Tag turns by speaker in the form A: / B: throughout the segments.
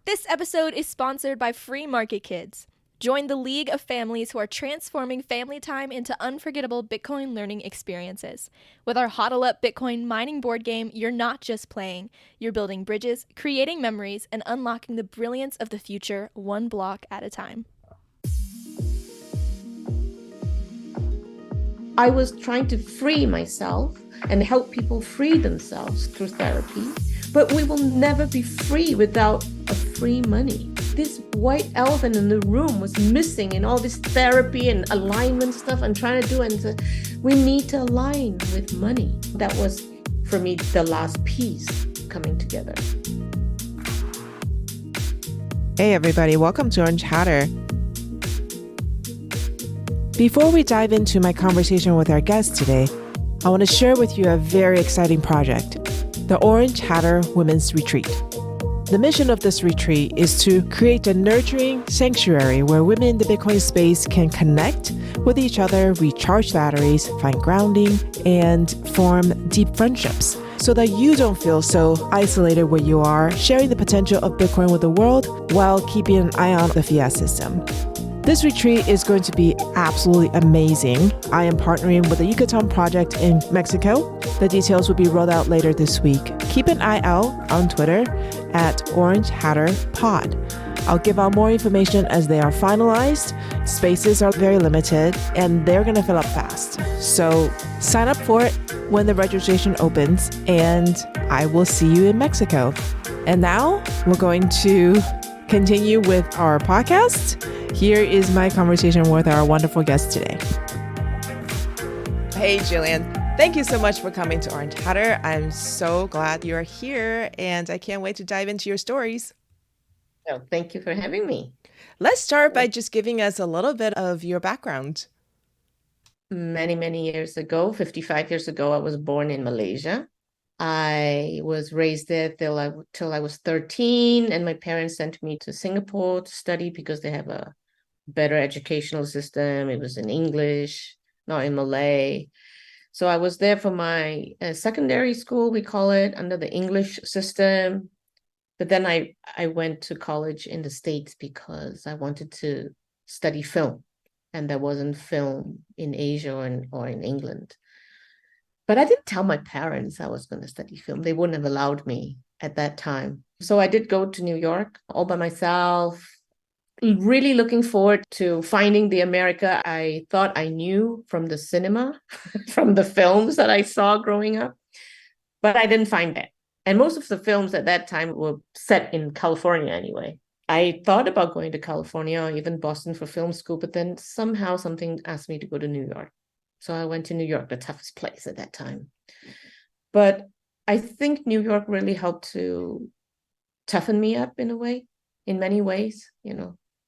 A: This episode is sponsored by Free Market Kids. Join the league of families who are transforming family time into unforgettable Bitcoin learning experiences. With our Hodl Up Bitcoin mining board game, you're not just playing, you're building bridges, creating memories, and unlocking the brilliance of the future one block at a time.
B: I was trying to free myself and help people free themselves through therapy, but we will never be free without a free money. This white elephant in the room was missing in all this therapy and alignment stuff I'm trying to do. And so we need to align with money. That was, for me, the last piece coming together.
C: Hey everybody, welcome to Untitled Chapter. Before we dive into my conversation with our guest today, I want to share with you a very exciting project, the Untitled Chapter Women's Retreat. The mission of this retreat is to create a nurturing sanctuary where women in the Bitcoin space can connect with each other, recharge batteries, find grounding, and form deep friendships so that you don't feel so isolated where you are, sharing the potential of Bitcoin with the world while keeping an eye on the fiat system. This retreat is going to be absolutely amazing. I am partnering with the Yucatan Project in Mexico. The details will be rolled out later this week. Keep an eye out on Twitter at Orange Hatter Pod. I'll give out more information as they are finalized. Spaces are very limited and they're going to fill up fast. So sign up for it when the registration opens and I will see you in Mexico. And now we're going to continue with our podcast. Here is my conversation with our wonderful guest today. Hey, Gillian. Thank you so much for coming to Untitled Chapter. I'm so glad you're here, and I can't wait to dive into your stories.
B: Oh, thank you for having me.
C: Let's start by just giving us a little bit of your background.
B: Many years ago, 55 years ago, I was born in Malaysia. I was raised there till I was 13, and my parents sent me to Singapore to study because they have a better educational system. It was in English, not in Malay. So I was there for my secondary school, we call it, under the English system. But then I went to college in the States because I wanted to study film, and there wasn't film in Asia or in England. But I didn't tell my parents I was going to study film. They wouldn't have allowed me at that time. So I did go to New York all by myself, really looking forward to finding the America I thought I knew from the cinema, from the films that I saw growing up. But I didn't find that. And most of the films at that time were set in California anyway. I thought about going to California or even Boston for film school, but then somehow something asked me to go to New York. So I went to New York, the toughest place at that time. But I think New York really helped to toughen me up in a way, in many ways,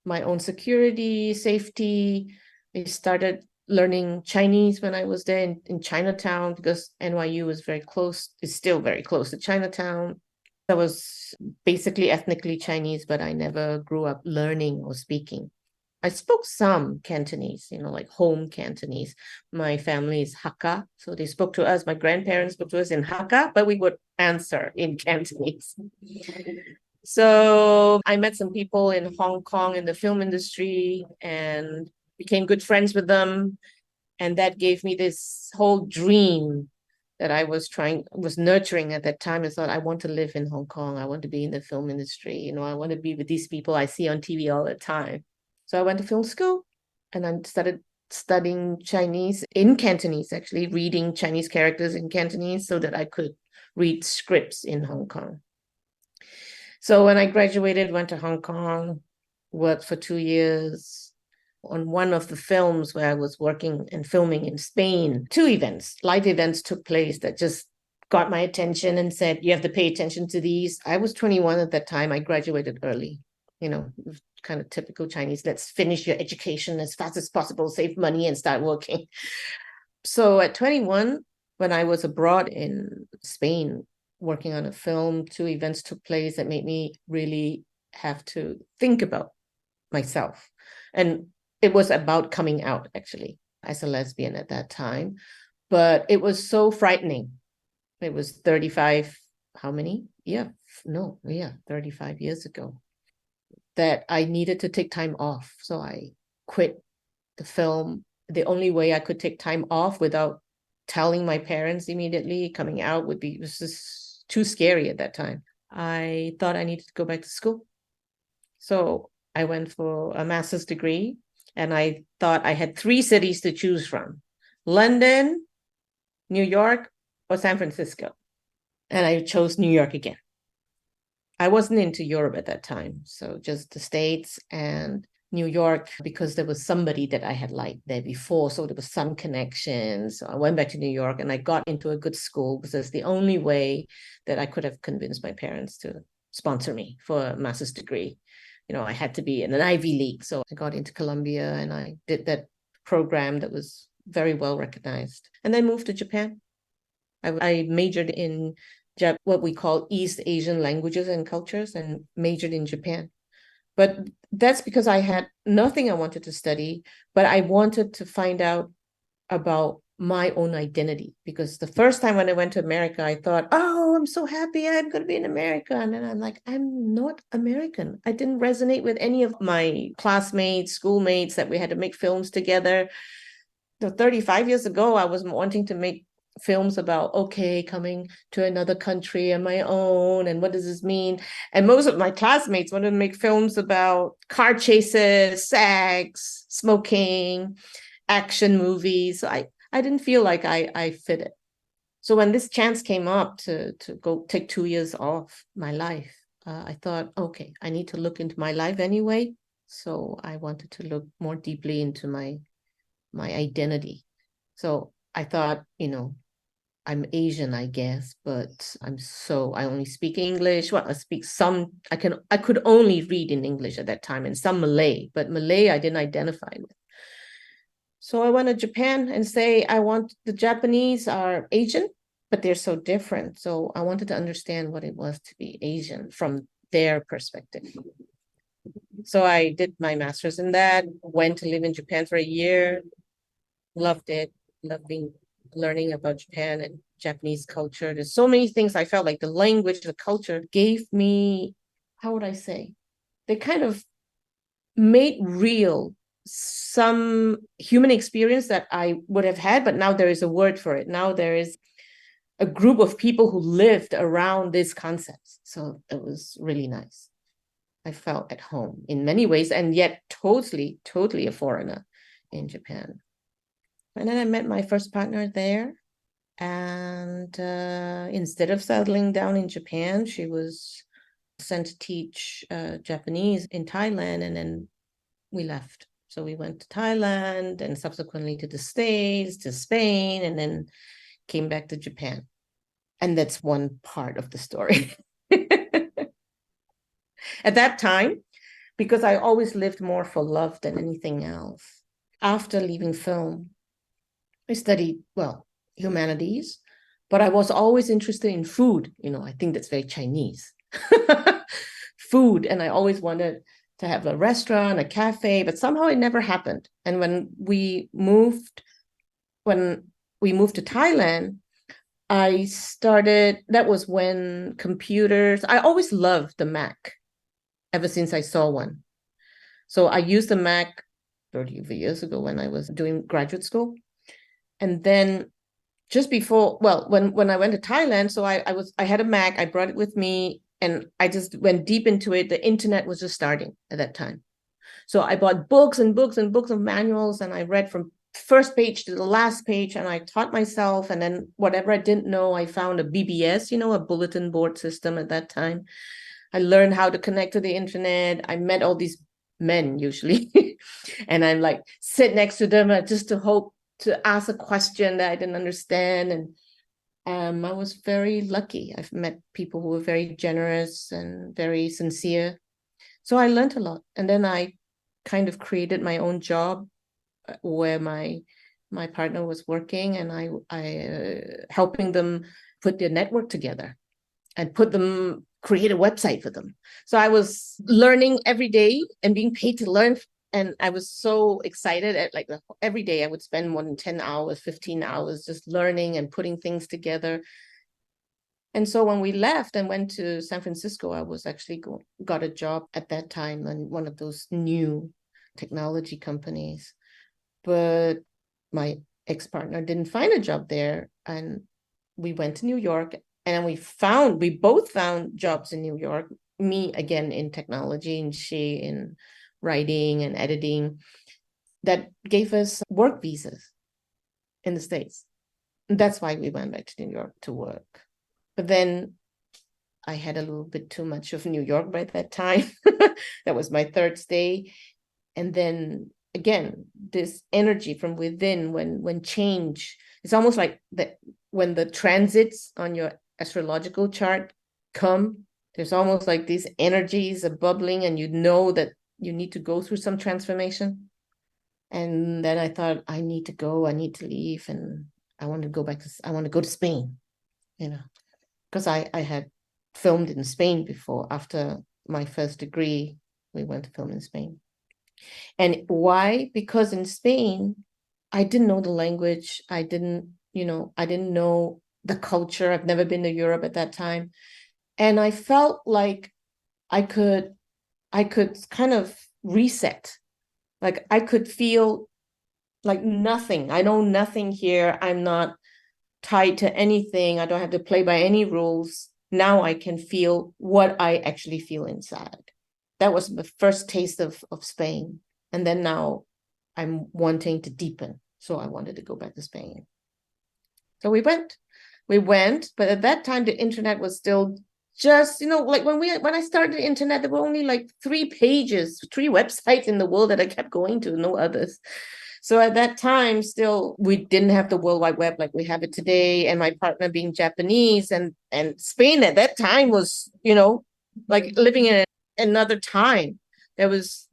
B: my own security, safety. I started learning Chinese when I was there in Chinatown because NYU was is still very close to Chinatown. I was basically ethnically Chinese, but I never grew up learning or speaking. I spoke some Cantonese, like home Cantonese. My family is Hakka, so they spoke to us. My grandparents spoke to us in Hakka, but we would answer in Cantonese. So I met some people in Hong Kong in the film industry and became good friends with them. And that gave me this whole dream that I was nurturing at that time. I thought, I want to live in Hong Kong. I want to be in the film industry. I want to be with these people I see on TV all the time. So I went to film school and I started studying Chinese in Cantonese, actually reading Chinese characters in Cantonese so that I could read scripts in Hong Kong. So when I graduated, went to Hong Kong, worked for 2 years on one of the films where I was working and filming in Spain. 2 events, live events took place that just got my attention and said, you have to pay attention to these. I was 21 at that time. I graduated early, kind of typical Chinese. Let's finish your education as fast as possible, save money and start working. So at 21, when I was abroad in Spain, working on a film, 2 events took place that made me really have to think about myself. And it was about coming out, actually, as a lesbian at that time. But it was so frightening. It was 35, how many? 35 years ago. that I needed to take time off. So I quit the film. The only way I could take time off without telling my parents immediately, coming out, was just too scary at that time. I thought I needed to go back to school. So I went for a master's degree, and I thought I had 3 cities to choose from: London, New York, or San Francisco. And I chose New York again. I wasn't into Europe at that time, so just the States and New York, because there was somebody that I had liked there before, so there was some connection. So I went back to New York, and I got into a good school, because that's the only way that I could have convinced my parents to sponsor me for a master's degree. I had to be in an Ivy League. So I got into Columbia, and I did that program that was very well recognized, and then moved to Japan. I majored in what we call East Asian languages and cultures, and majored in Japan. But that's because I had nothing I wanted to study, but I wanted to find out about my own identity. Because the first time when I went to America, I thought, oh, I'm so happy I'm going to be in America. And then I'm like, I'm not American. I didn't resonate with any of my classmates, schoolmates, that we had to make films together. 35 years ago, I was wanting to make films about, coming to another country on my own, and what does this mean? And most of my classmates wanted to make films about car chases, sex, smoking, action movies. So I didn't feel like I fit it. So when this chance came up to go take 2 years off my life, I thought, okay, I need to look into my life anyway. So I wanted to look more deeply into my identity. So I thought, I'm Asian, I guess, but I only speak English. Well, I could only read in English at that time, and some Malay, but Malay I didn't identify with. So I went to Japan and say, the Japanese are Asian, but they're so different. So I wanted to understand what it was to be Asian from their perspective. So I did my master's in that, went to live in Japan for a year, loved it, learning about Japan and Japanese culture. There's so many things. I felt like the language, the culture gave me, how would I say? They kind of made real some human experience that I would have had, but now there is a word for it. Now there is a group of people who lived around these concepts. So it was really nice. I felt at home in many ways, and yet totally a foreigner in Japan. And then I met my first partner there. And instead of settling down in Japan, she was sent to teach Japanese in Thailand. And then we left. So we went to Thailand, and subsequently to the States, to Spain, and then came back to Japan. And that's one part of the story. At that time, because I always lived more for love than anything else, after leaving film, I studied, humanities, but I was always interested in food. I think that's very Chinese. Food. And I always wanted to have a restaurant, a cafe, but somehow it never happened. And when we moved to Thailand, that was when computers, I always loved the Mac ever since I saw one. So I used the Mac 30 years ago when I was doing graduate school. And then just before, when I went to Thailand, so I had a Mac, I brought it with me, and I just went deep into it. The internet was just starting at that time. So I bought books and books and books of manuals, and I read from first page to the last page, and I taught myself. And then whatever I didn't know, I found a BBS, a bulletin board system at that time. I learned how to connect to the internet. I met all these men usually, and I'm like, sit next to them just to hope to ask a question that I didn't understand. And I was very lucky. I've met people who were very generous and very sincere. So I learned a lot. And then I kind of created my own job where my partner was working, and I helping them put their network together and create a website for them. So I was learning every day and being paid to learn. And I was so excited every day I would spend more than 10 hours, 15 hours just learning and putting things together. And so when we left and went to San Francisco, I was actually got a job at that time in one of those new technology companies. But my ex-partner didn't find a job there. And we went to New York, and we both found jobs in New York, me again in technology and she in writing and editing, that gave us work visas in the States. And that's why we went back to New York to work. But then I had a little bit too much of New York by that time. That was my third stay. And then again, this energy from within, when change, it's almost like that when the transits on your astrological chart come, there's almost like these energies are bubbling, and you know that you need to go through some transformation. And then I thought, I need to leave, and I want to go to Spain, because I had filmed in Spain before. After my first degree, we went to film in Spain. And why? Because in Spain, I didn't know the language. I didn't know the culture. I've never been to Europe at that time. And I felt like I could kind of reset. Like I could feel like nothing. I know nothing here. I'm not tied to anything. I don't have to play by any rules. Now I can feel what I actually feel inside. That was the first taste of Spain. And then now I'm wanting to deepen. So I wanted to go back to Spain. So we went, but at that time, the internet was still just, like when I started the internet, there were only like 3 websites in the world that I kept going to, no others. So at that time, still, we didn't have the World Wide Web like we have it today. And my partner being Japanese, and Spain at that time was, like living in another time. There was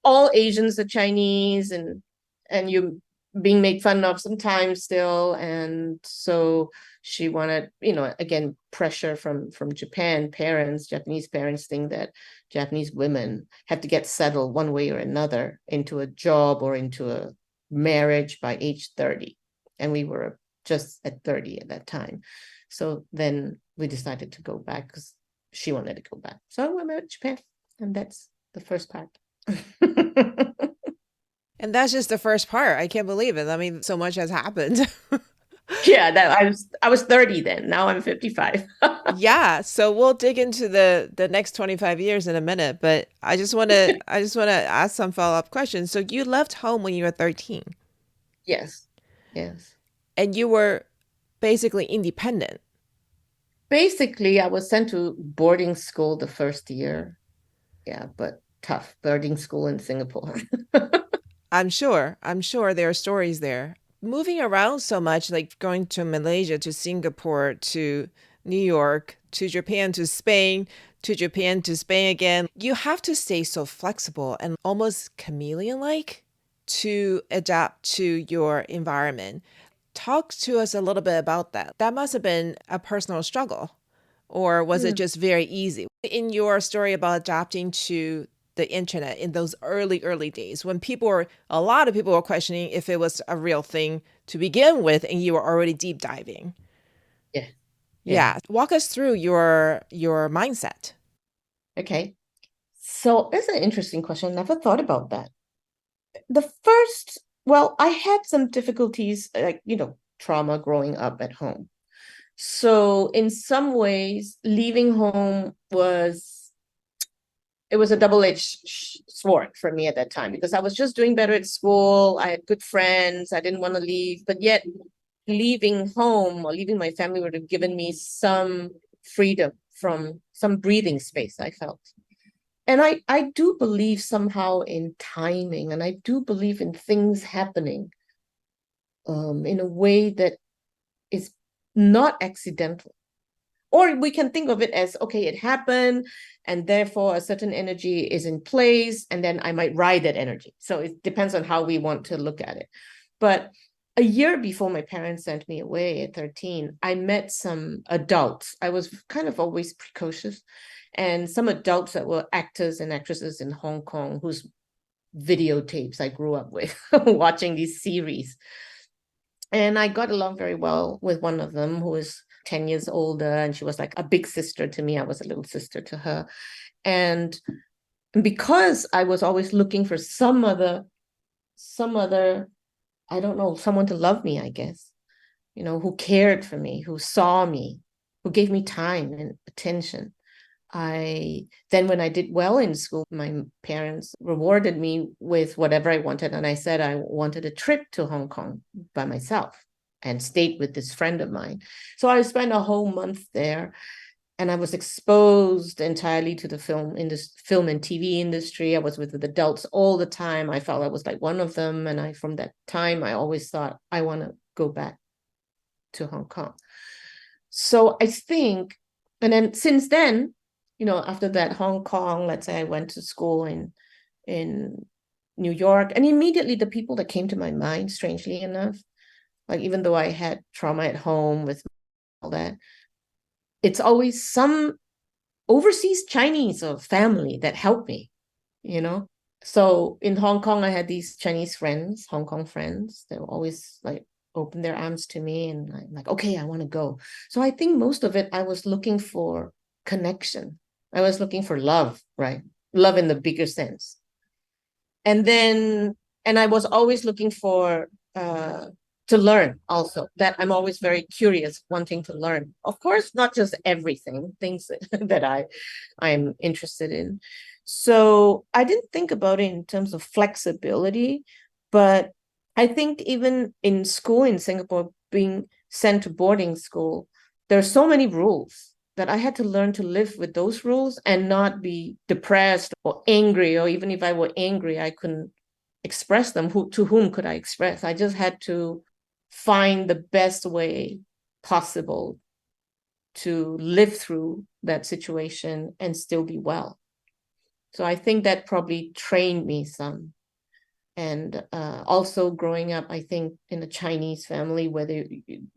B: all Asians are Chinese, and you being made fun of sometimes still. And so she wanted, again, pressure from Japan parents, Japanese parents think that Japanese women have to get settled one way or another into a job or into a marriage by age 30. And we were just at 30 at that time. So then we decided to go back because she wanted to go back. So we went to Japan, and that's the first part.
C: And that's just the first part. I can't believe it. I mean, so much has happened.
B: Yeah, I was 30 then. Now I'm 55.
C: Yeah, so we'll dig into the next 25 years in a minute, but I just want to ask some follow-up questions. So you left home when you were 13.
B: Yes.
C: And you were basically independent.
B: Basically, I was sent to boarding school the first year. Yeah, but tough boarding school in Singapore.
C: I'm sure there are stories there. Moving around so much, like going to Malaysia, to Singapore, to New York, to Japan, to Spain, to Japan, to Spain again. You have to stay so flexible and almost chameleon-like to adapt to your environment. Talk to us a little bit about that. That must have been a personal struggle, or was it just very easy? In your story about adapting to the internet in those early days, when a lot of people were questioning if it was a real thing to begin with, and you were already deep diving. Yeah. Walk us through your mindset.
B: Okay. So it's an interesting question. I never thought about that. I had some difficulties, like, trauma growing up at home. So in some ways, leaving home was a double-edged sword for me at that time, because I was just doing better at school. I had good friends. I didn't want to leave, but yet leaving home or leaving my family would have given me some freedom, from some breathing space, I felt. And I do believe somehow in timing, and I do believe in things happening in a way that is not accidental. Or we can think of it as, okay, it happened, and therefore a certain energy is in place, and then I might ride that energy. So it depends on how we want to look at it. But a year before my parents sent me away at 13, I met some adults. I was kind of always precocious. And some adults that were actors and actresses in Hong Kong, whose videotapes I grew up with, watching these series. And I got along very well with one of them, who is 10 years older, and she was like a big sister to me. I was a little sister to her. And because I was always looking for some other, I don't know, someone to love me, I guess, who cared for me, who saw me, who gave me time and attention. Then when I did well in school, my parents rewarded me with whatever I wanted. And I said I wanted a trip to Hong Kong by myself and stayed with this friend of mine. So I spent a whole month there, and I was exposed entirely to the film and TV industry. I was with adults all the time. I felt I was like one of them. And from that time, I always thought I want to go back to Hong Kong. So I think, and then since then, after that Hong Kong, let's say I went to school in New York, and immediately the people that came to my mind, strangely enough, like even though I had trauma at home with all that, it's always some overseas Chinese or family that helped me, So in Hong Kong, I had these Chinese friends, Hong Kong friends, that were always like open their arms to me, and I'm like, okay, I want to go. So I think most of it, I was looking for connection. I was looking for love, right? Love in the bigger sense. And I was always looking for, to learn also, that I'm always very curious, wanting to learn. Of course, not just everything, things that I'm interested in. So I didn't think about it in terms of flexibility, but I think even in school in Singapore, being sent to boarding school, there are so many rules that I had to learn to live with those rules and not be depressed or angry, or even if I were angry, I couldn't express them. To whom could I express? I just had to find the best way possible to live through that situation and still be well. So I think that probably trained me some. And also growing up, I think, in a Chinese family where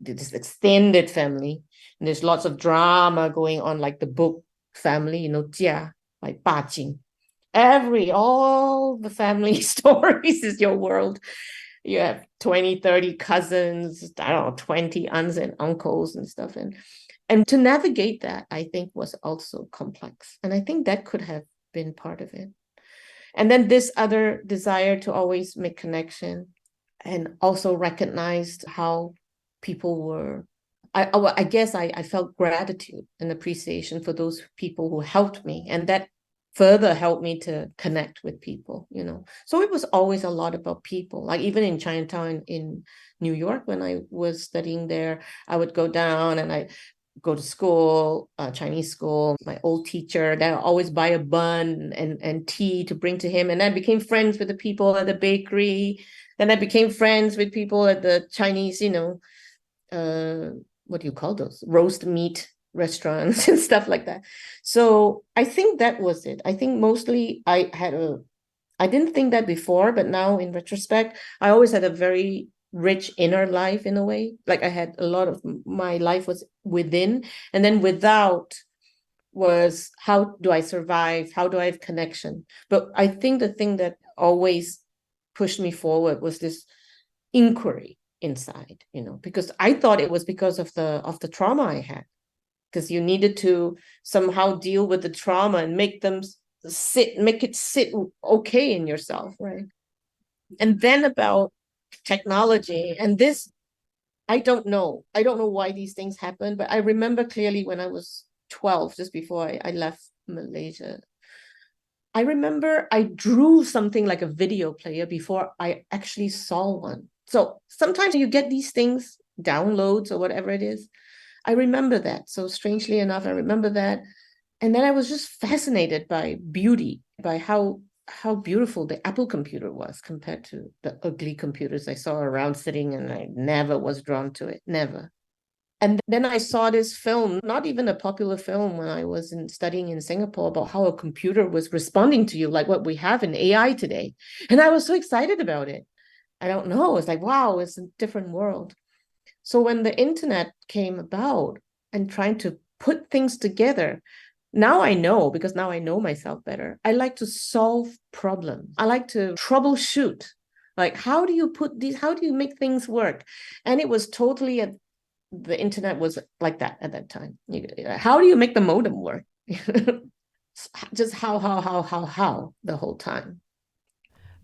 B: this extended family, and there's lots of drama going on, like the book family, jia, like Ba Jing. All the family stories is your world. You have 20, 30 cousins, I don't know, 20 aunts and uncles and stuff. And to navigate that, I think, was also complex. And I think that could have been part of it. And then this other desire to always make connection, and also recognized how people were, I guess I felt gratitude and appreciation for those people who helped me. And that further helped me to connect with people, So it was always a lot about people. Like even in Chinatown in New York, when I was studying there, I would go down and I go to school, Chinese school. My old teacher, that I always buy a bun and tea to bring to him. And I became friends with the people at the bakery. Then I became friends with people at the Chinese, what do you call those? Roast meat restaurants and stuff like that. So I think that was it. I think mostly I didn't think that before, but now in retrospect, I always had a very rich inner life in a way. Like I had a lot of my life was within, and then without was how do I survive? How do I have connection? But I think the thing that always pushed me forward was this inquiry inside, because I thought it was because of the trauma I had, because you needed to somehow deal with the trauma and make it sit okay in yourself, right? And then about technology, and this, I don't know why these things happen, but I remember clearly when I was 12, just before I left Malaysia, I remember I drew something like a video player before I actually saw one. So sometimes you get these things, downloads or whatever it is. I remember that. So strangely enough, I remember that. And then I was just fascinated by beauty, by how beautiful the Apple computer was compared to the ugly computers I saw around sitting, and I never was drawn to it, never. And then I saw this film, not even a popular film, when I was studying in Singapore, about how a computer was responding to you, like what we have in AI today. And I was so excited about it. I don't know, it's like, wow, it's a different world. So when the internet came about and trying to put things together, now I know, because now I know myself better. I like to solve problems. I like to troubleshoot. Like, how do you make things work? And it was totally the internet was like that at that time. How do you make the modem work? Just how the whole time.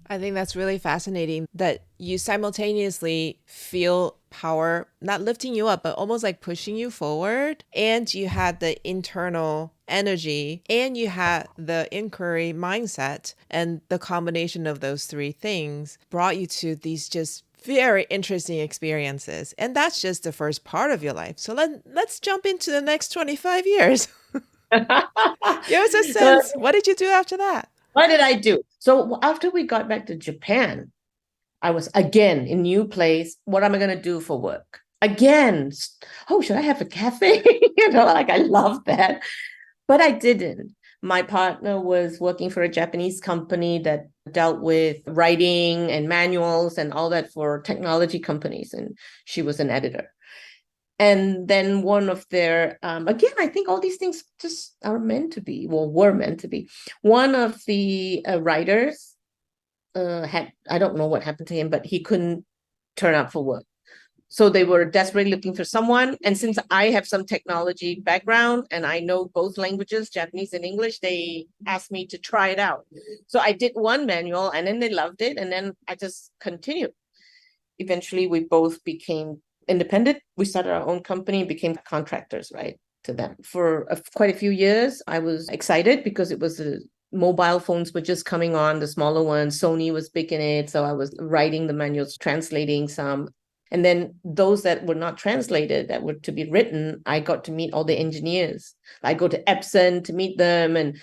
C: I think that's really fascinating that you simultaneously feel power not lifting you up, but almost like pushing you forward. And you had the internal energy and you had the inquiry mindset. And the combination of those three things brought you to these just very interesting experiences. And that's just the first part of your life. So let's jump into the next 25 years. Give us a sense. What did you do after that?
B: What did I do? So after we got back to Japan, I was again in new place. What am I going to do for work? Again, oh, should I have a cafe? Like I love that. But I didn't. My partner was working for a Japanese company that dealt with writing and manuals and all that for technology companies. And she was an editor. And then one of their, again, I think all these things just are meant to be, well, were meant to be. One of the writers I don't know what happened to him, but he couldn't turn up for work. So they were desperately looking for someone. And since I have some technology background and I know both languages, Japanese and English, they asked me to try it out. So I did one manual and then they loved it. And then I just continued. Eventually, we both became independent. We started our own company, became contractors, right, to them. For quite a few years, I was excited because it was mobile phones were just coming on, the smaller ones. Sony was big in it. So I was writing the manuals, translating some. And then those that were not translated, that were to be written, I got to meet all the engineers. I go to Epson to meet them and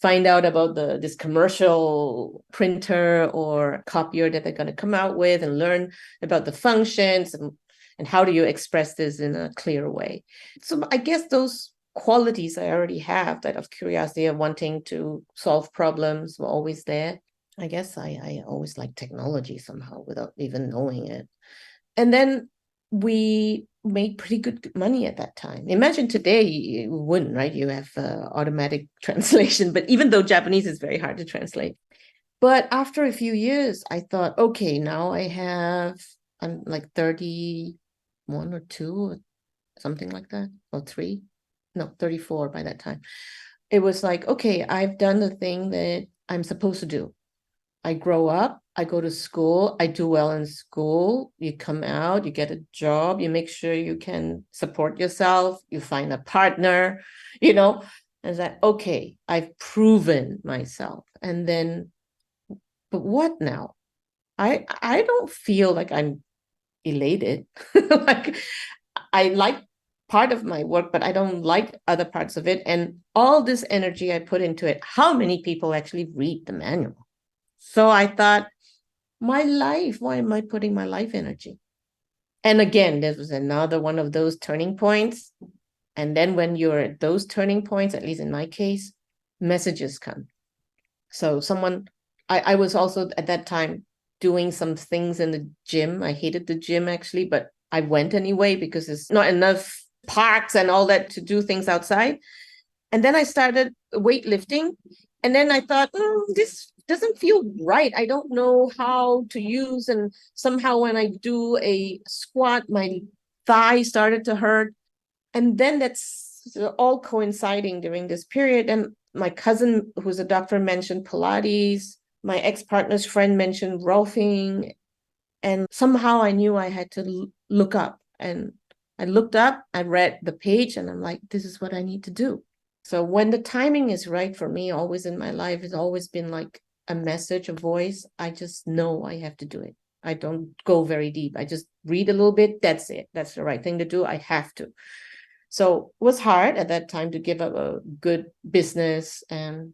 B: find out about this commercial printer or copier that they're going to come out with and learn about the functions and how do you express this in a clear way. So I guess those qualities I already have, that of curiosity of wanting to solve problems, were always there. I guess I always liked technology somehow without even knowing it. And then we made pretty good money at that time. Imagine today, you wouldn't, right? You have automatic translation, but even though Japanese is very hard to translate. But after a few years, I thought, okay, now I'm like 31 or 2 or something like that, or 3. No, 34 by that time. It was like, okay, I've done the thing that I'm supposed to do. I grow up, I go to school, I do well in school, you come out, you get a job, you make sure you can support yourself, you find a partner, and it's like, okay, I've proven myself. And then, but what now? I don't feel like I'm elated. Like I like part of my work, but I don't like other parts of it. And all this energy I put into it, how many people actually read the manual? So I thought, my life, why am I putting my life energy? And again, there was another one of those turning points. And then when you're at those turning points, at least in my case, messages come. So I was also at that time doing some things in the gym. I hated the gym actually, but I went anyway because there's not enough parks and all that to do things outside. And then I started weightlifting. And then I thought, this doesn't feel right. I don't know how to use. And somehow when I do a squat, my thigh started to hurt. And then that's all coinciding during this period. And my cousin, who's a doctor, mentioned Pilates. My ex-partner's friend mentioned Rolfing. And somehow I knew I had to look up. And I looked up, I read the page, and I'm like, this is what I need to do. So when the timing is right for me, always in my life, it's always been like a message, a voice. I just know I have to do it. I don't go very deep. I just read a little bit. That's it. That's the right thing to do. I have to. So it was hard at that time to give up a good business and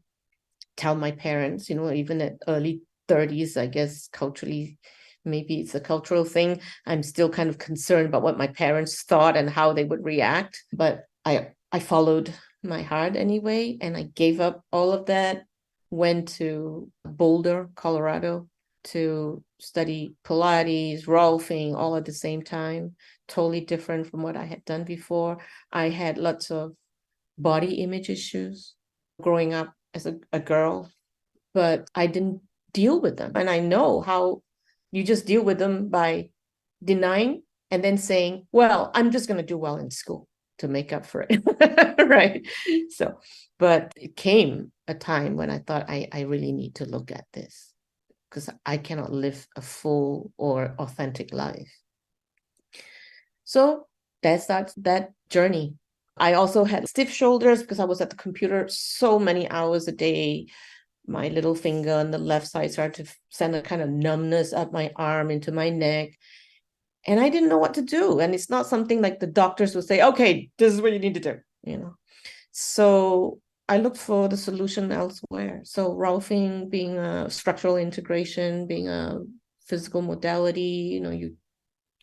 B: tell my parents, even at early 30s, I guess culturally, maybe it's a cultural thing. I'm still kind of concerned about what my parents thought and how they would react. But I followed my heart anyway, and I gave up all of that, went to Boulder, Colorado to study Pilates, Rolfing, all at the same time, totally different from what I had done before. I had lots of body image issues growing up as a girl, but I didn't deal with them. And I know how you just deal with them by denying and then saying, well, I'm just going to do well in school to make up for it. Right. So, but it came a time when I thought I really need to look at this, because I cannot live a full or authentic life. So that's that journey. I also had stiff shoulders because I was at the computer so many hours a day. My little finger on the left side started to send a kind of numbness up my arm into my neck. And I didn't know what to do. And it's not something like the doctors would say, okay, this is what you need to do, you know. So I looked for the solution elsewhere. So Rolfing being a structural integration, being a physical modality, you know, you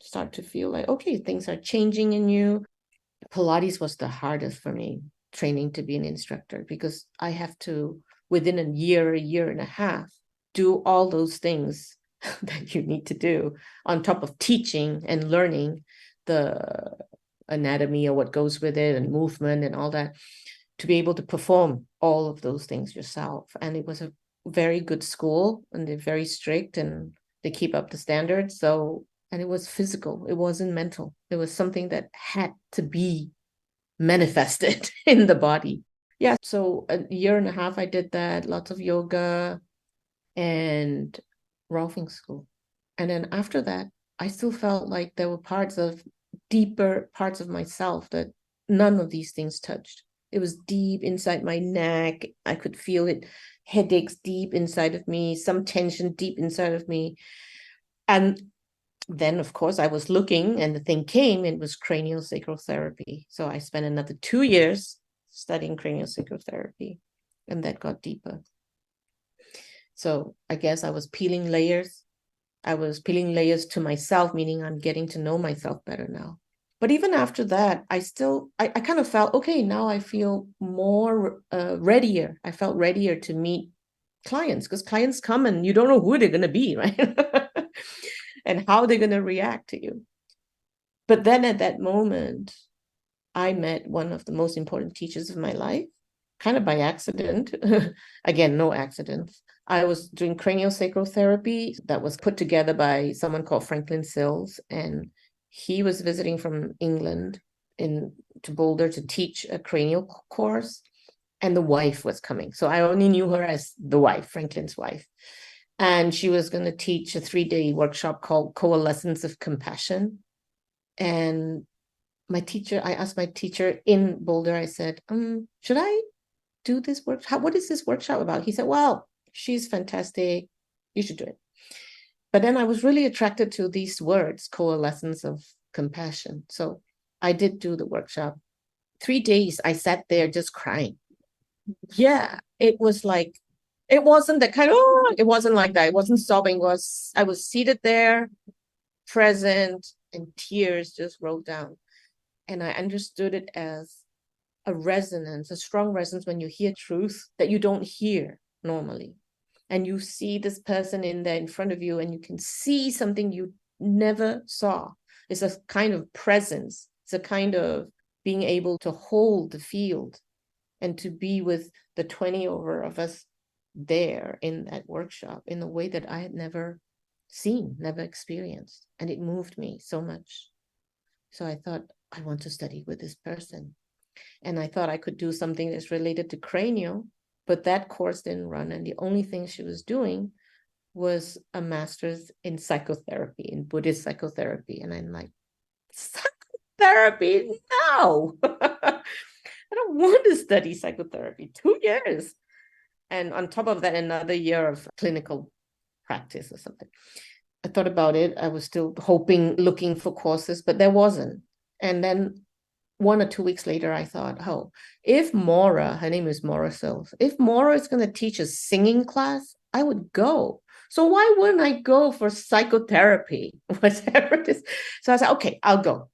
B: start to feel like, okay, things are changing in you. Pilates was the hardest for me, training to be an instructor, because I have to, within a year and a half, do all those things that you need to do on top of teaching and learning the anatomy or what goes with it and movement and all that, to be able to perform all of those things yourself. And it was a very good school, and they're very strict and they keep up the standards. So, and it was physical, it wasn't mental. It was something that had to be manifested in the body. Yeah. So a year and a half, I did that, lots of yoga and Rolfing school. And then after that, I still felt like there were deeper parts of myself that none of these things touched. It was deep inside my neck. I could feel it, headaches deep inside of me, some tension deep inside of me. And then, of course, I was looking, and the thing came, it was craniosacral therapy. So I spent another 2 years studying craniosacral therapy, and that got deeper. So I guess I was peeling layers. I was peeling layers to myself, meaning I'm getting to know myself better now. But even after that, I kind of felt, okay, now I feel more readier. I felt readier to meet clients, because clients come and you don't know who they're going to be, right? And how they're going to react to you. But then at that moment, I met one of the most important teachers of my life, kind of by accident. Again, no accidents. I was doing craniosacral therapy that was put together by someone called Franklin Sills, and he was visiting from England to Boulder to teach a cranial course, and the wife was coming. So I only knew her as the wife, Franklin's wife. And she was going to teach a 3-day workshop called Coalescence of Compassion. And I asked my teacher in Boulder, I said, should I do this workshop? What is this workshop about? He said, well, she's fantastic. You should do it. But then I was really attracted to these words, coalescence of compassion. So I did do the workshop. 3 days, I sat there just crying. Yeah, it was like, it wasn't that kind of, it wasn't like that. It wasn't sobbing. I was seated there, present, and tears just rolled down. And I understood it as a resonance, a strong resonance when you hear truth that you don't hear normally. And you see this person in there in front of you, and you can see something you never saw. It's a kind of presence. It's a kind of being able to hold the field and to be with the 20 over of us there in that workshop in a way that I had never seen, never experienced. And it moved me so much. So I thought, I want to study with this person. And I thought I could do something that's related to cranial, but that course didn't run. And the only thing she was doing was a master's in psychotherapy, in Buddhist psychotherapy. And I'm like, psychotherapy? No, I don't want to study psychotherapy. 2 years. And on top of that, another year of clinical practice or something. I thought about it. I was still looking for courses, but there wasn't. And then 1 or 2 weeks later, I thought, oh, if Maura, her name is Maura Sills, if Maura is going to teach a singing class, I would go. So why wouldn't I go for psychotherapy, whatever it is? So I said, okay, I'll go.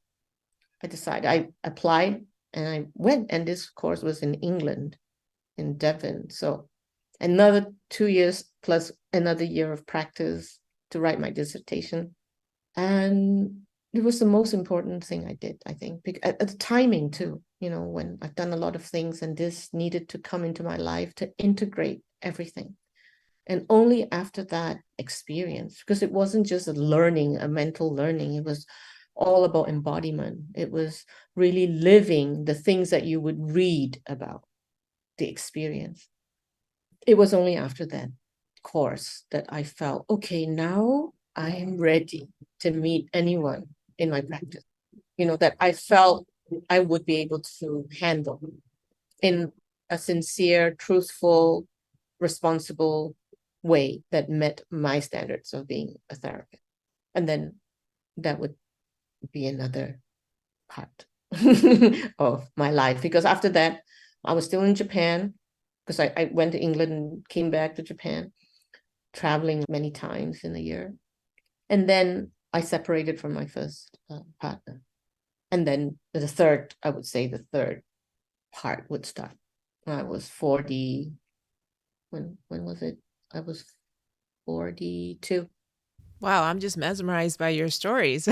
B: I decided, I applied and I went. And this course was in England, in Devon. So another 2 years plus another year of practice to write my dissertation. And it was the most important thing I did, I think, at the timing too, when I've done a lot of things and this needed to come into my life to integrate everything. And only after that experience, because it wasn't just a mental learning, it was all about embodiment. It was really living the things that you would read about the experience. It was only after that course that I felt, okay, now I am ready to meet anyone in my practice, that I felt I would be able to handle in a sincere, truthful, responsible way that met my standards of being a therapist. And then that would be another part of my life, because after that I was still in Japan, because I went to England and came back to Japan, traveling many times in a year. And then I separated from my first partner. And then the third part would start. I was 40. When was it? I was 42.
C: Wow, I'm just mesmerized by your stories.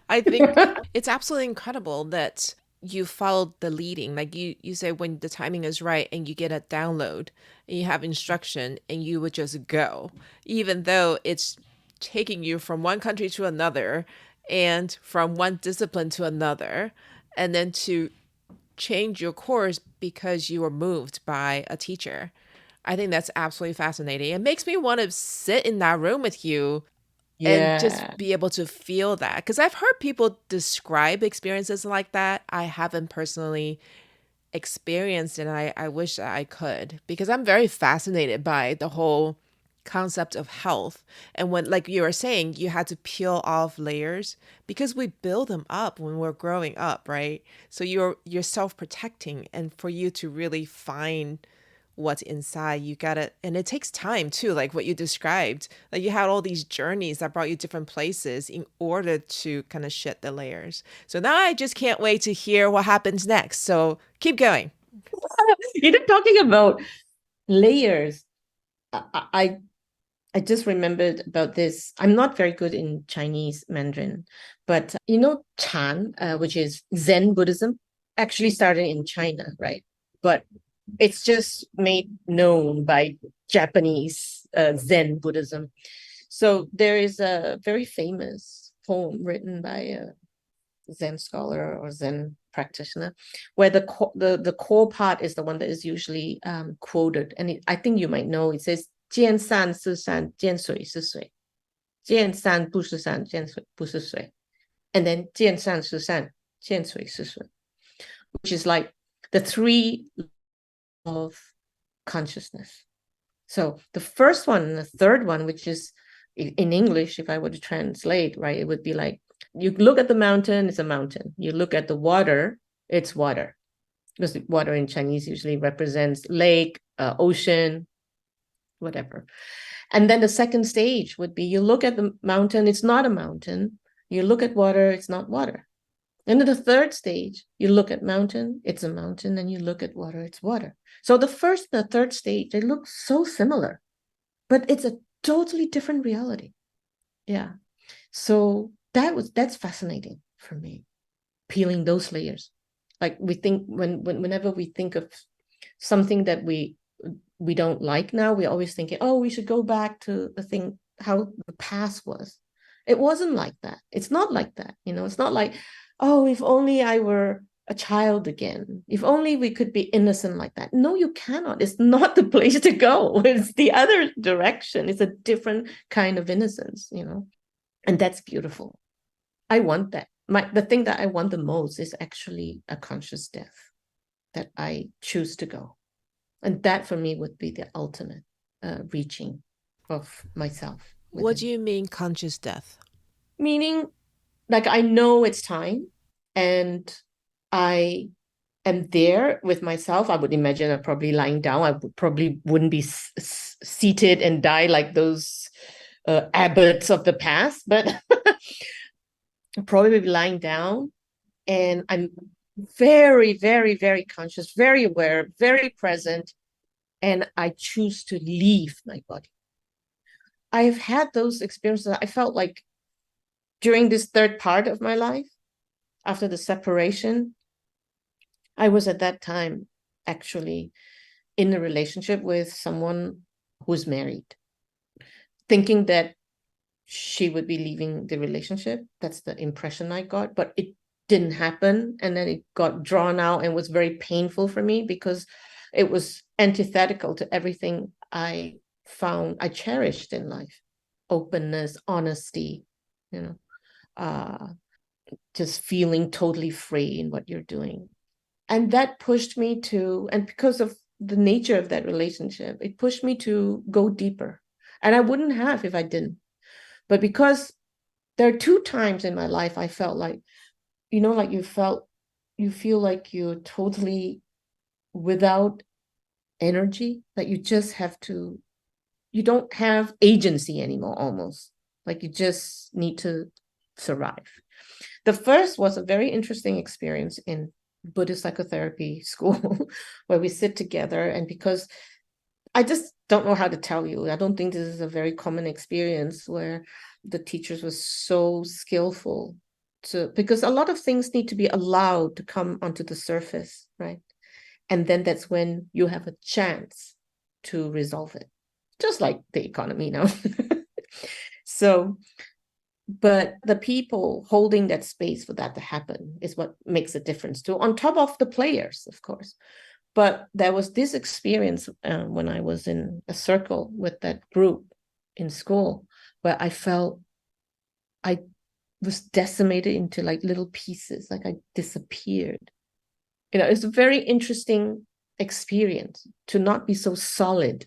C: I think it's absolutely incredible that you followed the leading. Like you say, when the timing is right and you get a download and you have instruction and you would just go, even though it's taking you from one country to another and from one discipline to another, and then to change your course because you were moved by a teacher. I think that's absolutely fascinating. It makes me want to sit in that room with you and just
B: Yeah.
C: be able to feel that. Because I've heard people describe experiences like that. I haven't personally experienced it, and I wish that I could, because I'm very fascinated by the whole concept of health. And when, like you were saying, you had to peel off layers because we build them up when we're growing up, right? So you're self-protecting, and for you to really find what's inside, you gotta, and it takes time too, like what you described, like you had all these journeys that brought you different places in order to kind of shed the layers. So now I just can't wait to hear what happens next, so keep going.
B: Talking about layers, I just remembered about this. I'm not very good in Chinese Mandarin, but Chan, which is Zen Buddhism, actually started in China, right? But it's just made known by Japanese Zen Buddhism. So there is a very famous poem written by a Zen scholar or Zen practitioner, where the core part is the one that is usually quoted, and I think you might know. It says 见山是山，见水是水，见山不是山，见水不是水， and then 见山是山，见水是水, which is like the three of consciousness. So the first one and the third one, which is in English, if I were to translate, right, it would be like, you look at the mountain, it's a mountain. You look at the water, it's water. Because the water in Chinese usually represents lake, ocean, whatever. And then the second stage would be, you look at the mountain, it's not a mountain. You look at water, it's not water. And then the third stage, you look at mountain, it's a mountain, and you look at water, it's water. So the first and the third stage, they look so similar, but it's a totally different reality. Yeah. So that's fascinating for me, peeling those layers. Like we think whenever we think of something that we don't like now, we're always thinking, oh, we should go back to the thing, how the past was. It wasn't like that. It's not like that. It's not like, oh, if only I were a child again, if only we could be innocent like that. No, you cannot. It's not the place to go. It's the other direction. It's a different kind of innocence, and that's beautiful. I want that. The thing that I want the most is actually a conscious death, that I choose to go. And that for me would be the ultimate reaching of myself.
C: What do you mean conscious death?
B: Meaning, like, I know it's time and I am there with myself. I would imagine I'm probably lying down. I probably wouldn't be seated and die like those abbots of the past, but I'd probably be lying down, and I'm very, very, very conscious, very aware, very present, and I choose to leave my body. I've had those experiences. I felt like during this third part of my life, after the separation, I was at that time actually in a relationship with someone who's married, thinking that she would be leaving the relationship. That's the impression I got, but it didn't happen. And then it got drawn out and was very painful for me because it was antithetical to everything I found I cherished in life. Openness, honesty, just feeling totally free in what you're doing. And that pushed me to, and because of the nature of that relationship, it pushed me to go deeper. And I wouldn't have if I didn't. But because there are 2 times in my life I felt like, like you feel like you're totally without energy, that you just you don't have agency anymore, almost. Like you just need to survive. The first was a very interesting experience in Buddhist Psychotherapy school where we sit together, and because I just don't know how to tell you, I don't think this is a very common experience where the teachers were so skillful because a lot of things need to be allowed to come onto the surface, right? And then that's when you have a chance to resolve it, just like the economy now. So, but the people holding that space for that to happen is what makes a difference too, on top of the players, of course. But there was this experience when I was in a circle with that group in school where I felt I was decimated into like little pieces, like I disappeared. It's a very interesting experience to not be so solid,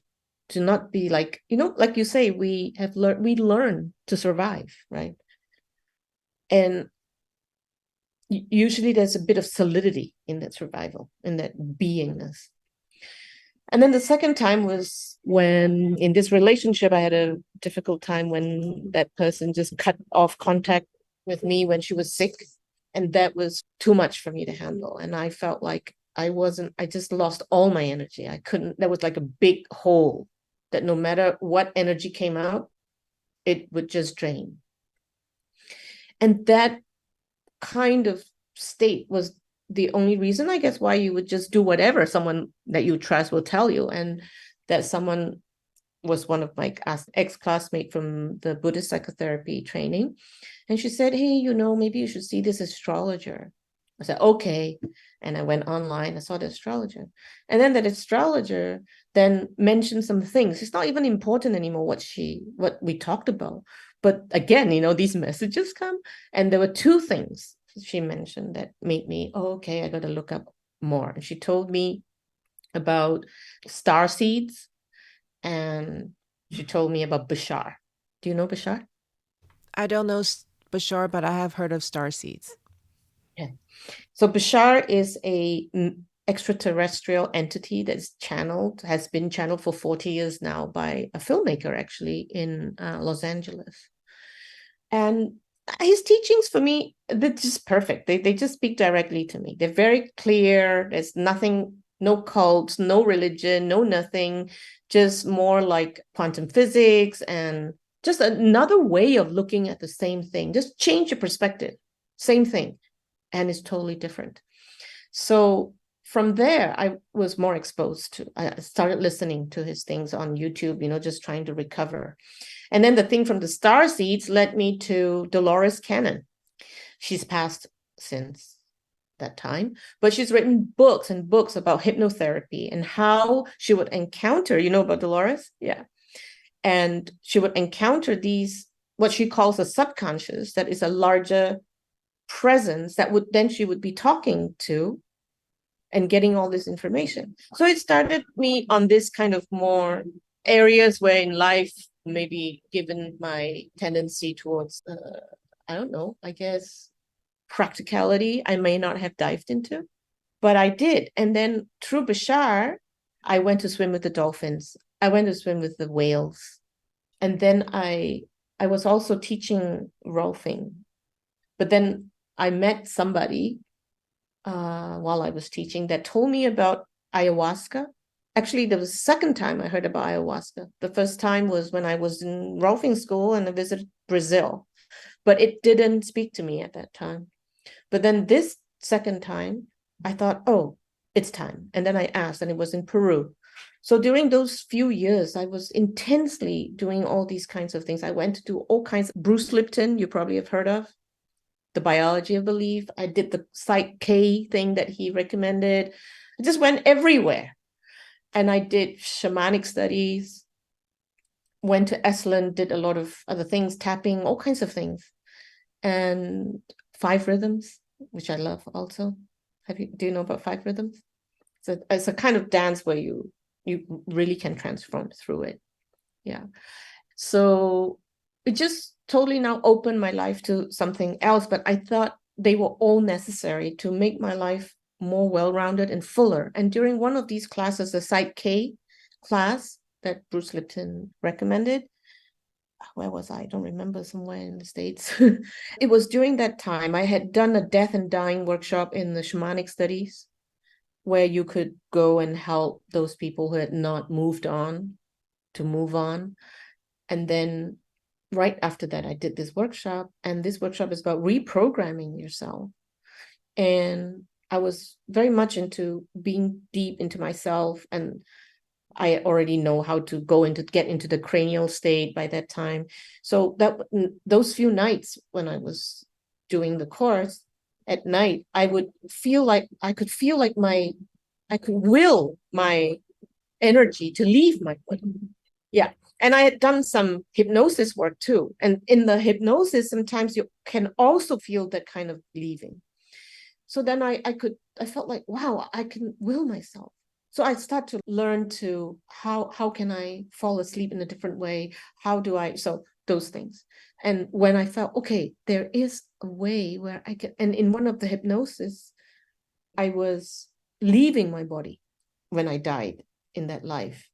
B: to not be like, like you say, we learn to survive, right? And usually there's a bit of solidity in that survival, in that beingness. And then the second time was when in this relationship, I had a difficult time when that person just cut off contact with me when she was sick. And that was too much for me to handle. And I felt like I just lost all my energy. I couldn't, there was like a big hole that no matter what energy came out, it would just drain. And that kind of state was the only reason, I guess, why you would just do whatever someone that you trust will tell you. And that someone was one of my ex-classmates from the Buddhist Psychotherapy training. And she said, hey, maybe you should see this astrologer. I said, okay. And I went online, I saw the astrologer. And then that astrologer then mentioned some things. It's not even important anymore what we talked about. But again, these messages come. And there were 2 things she mentioned that made me, okay, I got to look up more. And she told me about starseeds, and she told me about Bashar. Do you know Bashar?
C: I don't know Bashar, but I have heard of starseeds.
B: Yeah. So Bashar is a extraterrestrial entity that's has been channeled for 40 years now by a filmmaker, actually, in Los Angeles. And his teachings for me, they're just perfect. They just speak directly to me. They're very clear. There's nothing, no cults, no religion, no nothing, just more like quantum physics and just another way of looking at the same thing. Just change your perspective. Same thing. And it's totally different. So from there, I was more exposed to, I started listening to his things on YouTube, just trying to recover. And then the thing from the Starseeds led me to Dolores Cannon. She's passed since that time, but she's written books and books about hypnotherapy and how she would encounter, about Dolores? Yeah. And she would encounter these, what she calls a subconscious, that is a larger presence that she would be talking to and getting all this information. So it started me on this kind of more areas where in life, maybe given my tendency towards, I don't know, I guess, practicality, I may not have dived into, but I did. And then through Bashar, I went to swim with the dolphins. I went to swim with the whales. And then I was also teaching Rolfing. But then I met somebody while I was teaching that told me about ayahuasca. Actually, there was the second time I heard about ayahuasca. The first time was when I was in Rolfing school and I visited Brazil, but it didn't speak to me at that time. But then this second time, I thought, oh, it's time. And then I asked, and it was in Peru. So during those few years, I was intensely doing all these kinds of things. I went to do all kinds. Bruce Lipton, you probably have heard of, The Biology of Belief. I did the Psych K thing that he recommended. I just went everywhere. And I did shamanic studies, went to Esalen, did a lot of other things, tapping, all kinds of things. And 5 rhythms, which I love also. Do you know about 5 rhythms? It's a kind of dance where you really can transform through it. Yeah. So it just totally now opened my life to something else, but I thought they were all necessary to make my life more well-rounded and fuller. And during one of these classes, the Psych K class that Bruce Lipton recommended, where was I? Don't remember, somewhere in the States. It was during that time I had done a death and dying workshop in the shamanic studies, where you could go and help those people who had not moved on to move on. And then right after that, I did this workshop, and this workshop is about reprogramming yourself. And I was very much into being deep into myself, and I already know how to get into the cranial state by that time. So those few nights when I was doing the course at night, I could will my energy to leave my body. Yeah. And I had done some hypnosis work too. And in the hypnosis, sometimes you can also feel that kind of leaving. So then I felt like, wow, I can will myself. So I start to learn to how can I fall asleep in a different way? So those things. And when I felt, okay, there is a way where I can, and in one of the hypnosis, I was leaving my body when I died in that life.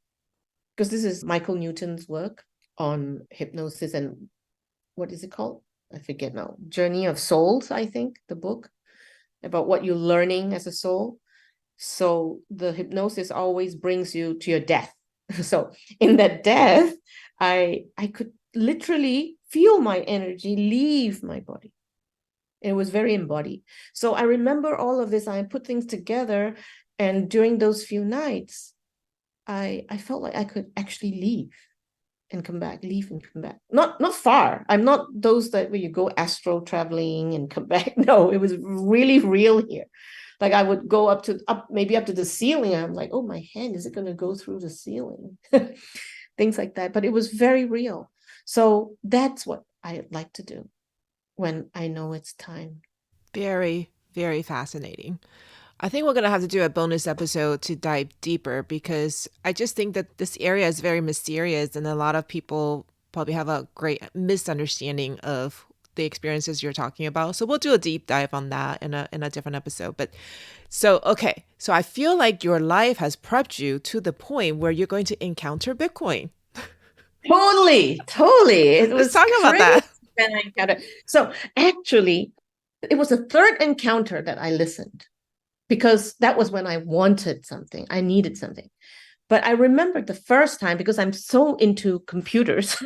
B: Because this is Michael Newton's work on hypnosis and what is it called? I forget now. Journey of Souls, I think, the book about what you're learning as a soul. So the hypnosis always brings you to your death. So in that death, I could literally feel my energy leave my body. It was very embodied. So I remember all of this. I put things together, and during those few nights, I felt like I could actually leave and come back, leave and come back. Not far. I'm not those that where you go astral traveling and come back. No, it was really real here. Like I would go maybe up to the ceiling. I'm like, oh, my hand, is it going to go through the ceiling? Things like that. But it was very real. So that's what I like to do when I know it's time.
C: Very, very fascinating. I think we're going to have to do a bonus episode to dive deeper, because I just think that this area is very mysterious and a lot of people probably have a great misunderstanding of the experiences you're talking about. So we'll do a deep dive on that in a different episode. But so I feel like your life has prepped you to the point where you're going to encounter Bitcoin.
B: Totally.
C: Let's talk about that.
B: So actually, it was a third encounter that I listened, because that was when I wanted something. I needed something. But I remembered the first time, because I'm so into computers,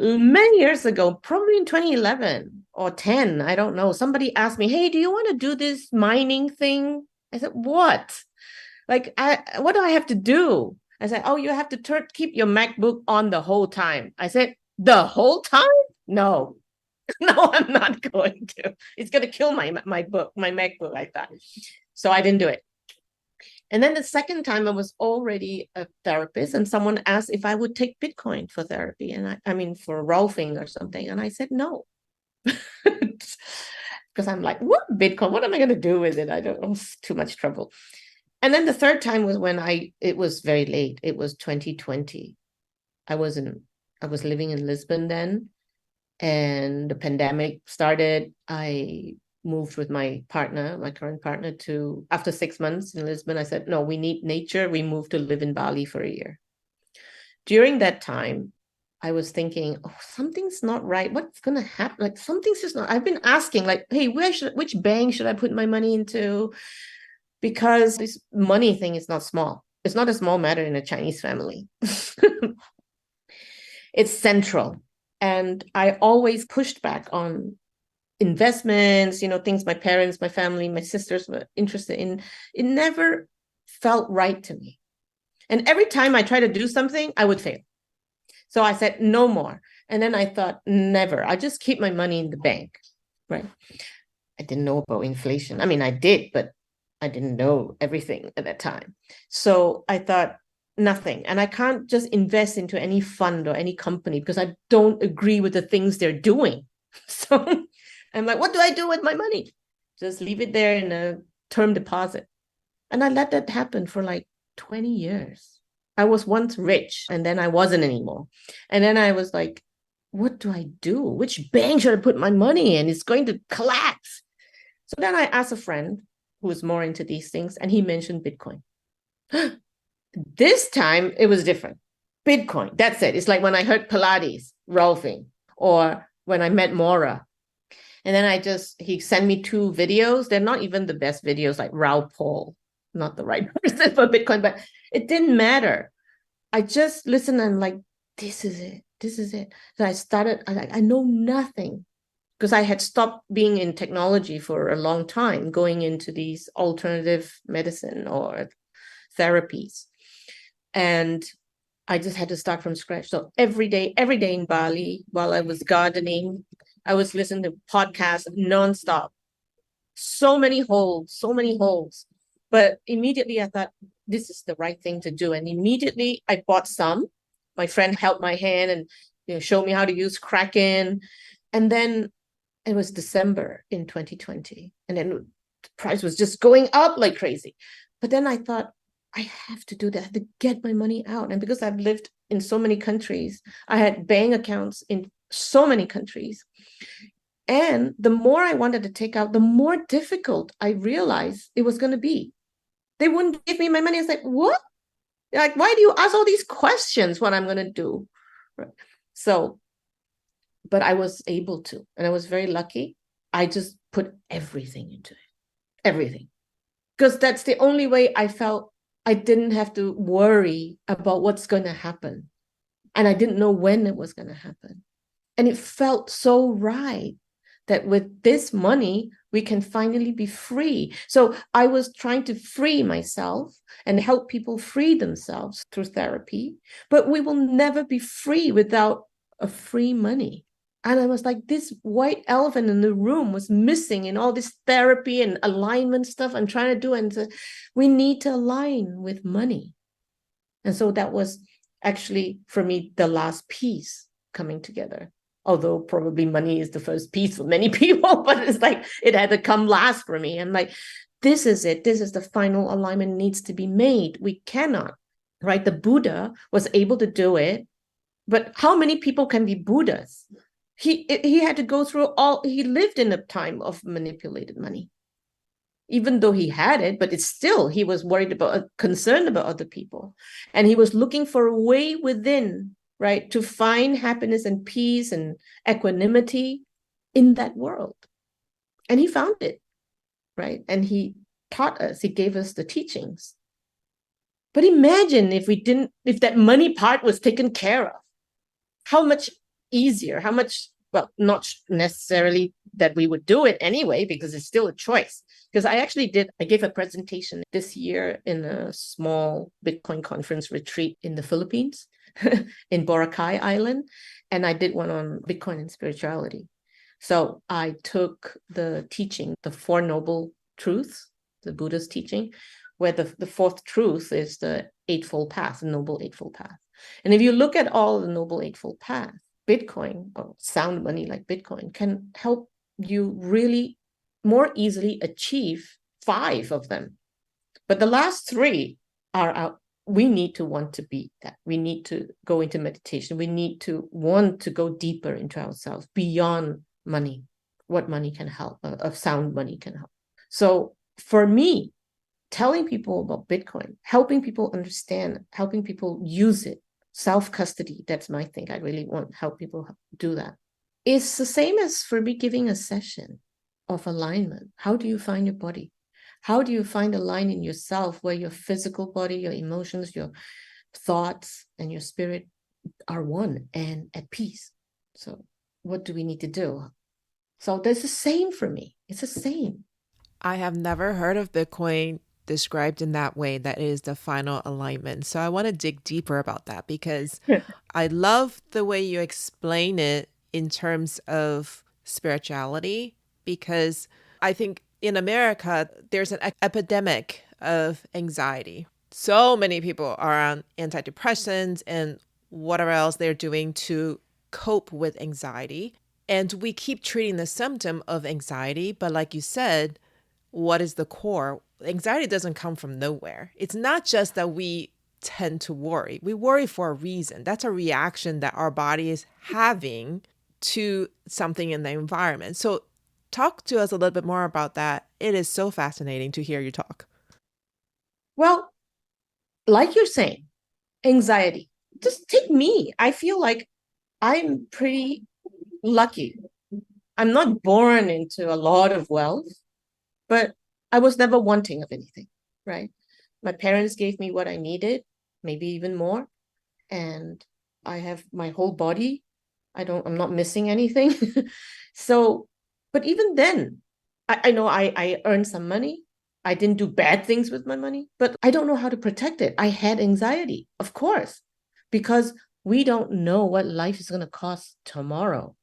B: many years ago, probably in 2011 or 10, I don't know. Somebody asked me, hey, do you want to do this mining thing? I said, what? Like, what do I have to do? I said, oh, you have to keep your MacBook on the whole time. I said, the whole time? No. No, I'm not going to. It's going to kill my MacBook, I thought. So I didn't do it. And then the second time, I was already a therapist, and someone asked if I would take Bitcoin for therapy, and I mean for Rolfing or something, and I said no. Because I'm like, what Bitcoin? What am I going to do with it? I don't know. It's too much trouble. And then the third time was when it was very late. It was 2020. I was living in Lisbon then, and the pandemic started. I moved with my current partner, after 6 months in Lisbon. I said, no, we need nature. We moved to live in Bali for a year. During that time, I was thinking, oh, something's not right. What's going to happen? Like, something's just not. I've been asking, like, hey, which bank should I put my money into? Because this money thing is not small. It's not a small matter in a Chinese family. It's central. And I always pushed back on investments, things my parents, my family, my sisters were interested in. It never felt right to me. And every time I try to do something, I would fail. So I said, no more. And then I thought, never. I'll just keep my money in the bank, right? I didn't know about inflation. I mean, I did, but I didn't know everything at that time. So I thought, nothing. And I can't just invest into any fund or any company because I don't agree with the things they're doing. So I'm like, what do I do with my money? Just leave it there in a term deposit. And I let that happen for like 20 years. I was once rich and then I wasn't anymore. And then I was like, what do I do? Which bank should I put my money in? It's going to collapse. So then I asked a friend who was more into these things, and he mentioned Bitcoin. This time it was different. Bitcoin, that's it. It's like when I heard Pilates, Rolfing, or when I met Maura. And then he sent me 2 videos. They're not even the best videos, like Raoul Paul, not the right person for Bitcoin, but it didn't matter. I just listened and like, this is it. This is it. So I know nothing because I had stopped being in technology for a long time, going into these alternative medicine or therapies. And I just had to start from scratch. So every day in Bali, while I was gardening, I was listening to podcasts nonstop. So many holes. But immediately I thought, this is the right thing to do. And immediately I bought some. My friend held my hand and showed me how to use Kraken. And then it was December in 2020. And then the price was just going up like crazy. But then I thought, I have to do that. I have to get my money out. And because I've lived in so many countries, I had bank accounts in so many countries. And the more I wanted to take out, the more difficult I realized it was going to be. They wouldn't give me my money. I was like, what? Like, why do you ask all these questions what I'm going to do? Right. So, but I was able to, and I was very lucky. I just put everything into it, everything. Because that's the only way I felt I didn't have to worry about what's going to happen. And I didn't know when it was going to happen. And it felt so right that with this money, we can finally be free. So I was trying to free myself and help people free themselves through therapy. But we will never be free without a free money. And I was like, this white elephant in the room was missing in all this therapy and alignment stuff I'm trying to do. And so we need to align with money. And so that was actually, for me, the last piece coming together. Although probably money is the first piece for many people, but it's like it had to come last for me. I'm like, this is it. This is the final alignment needs to be made. We cannot, right? The Buddha was able to do it. But how many people can be Buddhas? He had to go through he lived in a time of manipulated money. Even though he had it, but it's still, he was worried about, concerned about other people. And he was looking for a way within, right, to find happiness and peace and equanimity in that world. And he found it, right? And he taught us, he gave us the teachings. But imagine if that money part was taken care of, how much easier, how much, well, not necessarily that we would do it anyway, because it's still a choice. Because I gave a presentation this year in a small Bitcoin conference retreat in the Philippines, in Boracay Island. And I did one on Bitcoin and spirituality. So I took the teaching, the 4 Noble Truths, the Buddha's teaching, where the 4th truth is the Eightfold Paths, the Noble Eightfold Path. And if you look at all the Noble Eightfold Paths, Bitcoin or sound money like Bitcoin can help you really more easily achieve 5 of them. But the last 3 are we need to want to be that. We need to go into meditation. We need to want to go deeper into ourselves beyond money, what money can help, of sound money can help. So for me, telling people about Bitcoin, helping people understand, helping people use it, self-custody, that's my thing. I really want to help people do that. It's the same as for me giving a session of alignment. How do you find your body? How do you find a line in yourself where your physical body, your emotions, your thoughts, and your spirit are one and at peace? So what do we need to do? So that's the same for me. It's the same.
C: I have never heard of Bitcoin described in that way, that is the final alignment. So I want to dig deeper about that, because I love the way you explain it in terms of spirituality, because I think in America, there's an epidemic of anxiety. So many people are on antidepressants and whatever else they're doing to cope with anxiety. And we keep treating the symptom of anxiety. But like you said, what is the core? Anxiety doesn't come from nowhere. It's not just that we tend to worry. We worry for a reason. That's a reaction that our body is having to something in the environment. So talk to us a little bit more about that. It is so fascinating to hear you talk.
B: Well, like you're saying, anxiety. Just take me. I feel like I'm pretty lucky. I'm not born into a lot of wealth, but I was never wanting of anything, right? My parents gave me what I needed, maybe even more. And I have my whole body. I'm not missing anything. So, but even then, I know I earned some money. I didn't do bad things with my money, but I don't know how to protect it. I had anxiety, of course, because we don't know what life is going to cost tomorrow.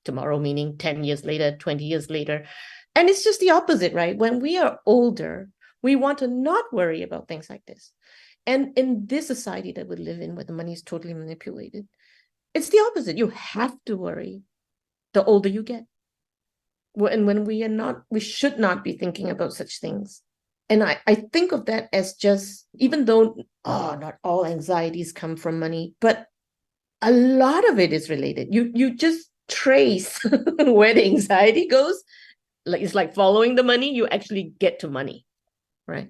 B: Tomorrow meaning 10 years later, 20 years later. And it's just the opposite, right? When we are older, we want to not worry about things like this. And in this society that we live in, where the money is totally manipulated, it's the opposite. You have to worry the older you get. And when we should not be thinking about such things. And I think of that as just, even though, not all anxieties come from money, but a lot of it is related. You just trace where the anxiety goes. Like, it's like following the money, you actually get to money, right?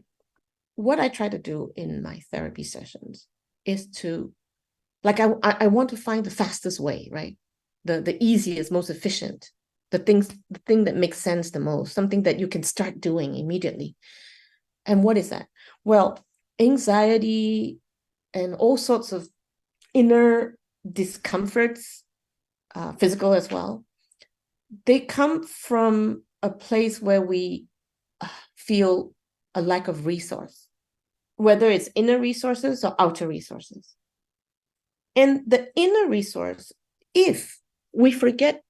B: What I try to do in my therapy sessions is to, like, I want to find the fastest way, right? The easiest, most efficient, the thing that makes sense the most, something that you can start doing immediately. And what is that? Well, anxiety and all sorts of inner discomforts, physical as well, they come from a place where we feel a lack of resource, whether it's inner resources or outer resources. And the inner resource, if we forget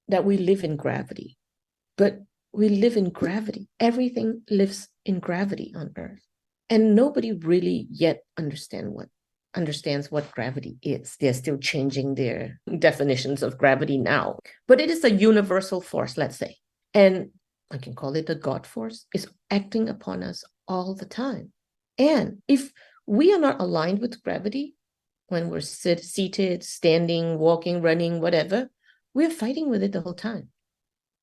B: that we live in gravity, but we live in gravity. Everything lives in gravity on Earth. And nobody really yet understands what gravity is. They're still changing their definitions of gravity now. But it is a universal force, let's say. And I can call it a God force. It's acting upon us all the time. And if we are not aligned with gravity, when we're seated, standing, walking, running, whatever, we're fighting with it the whole time.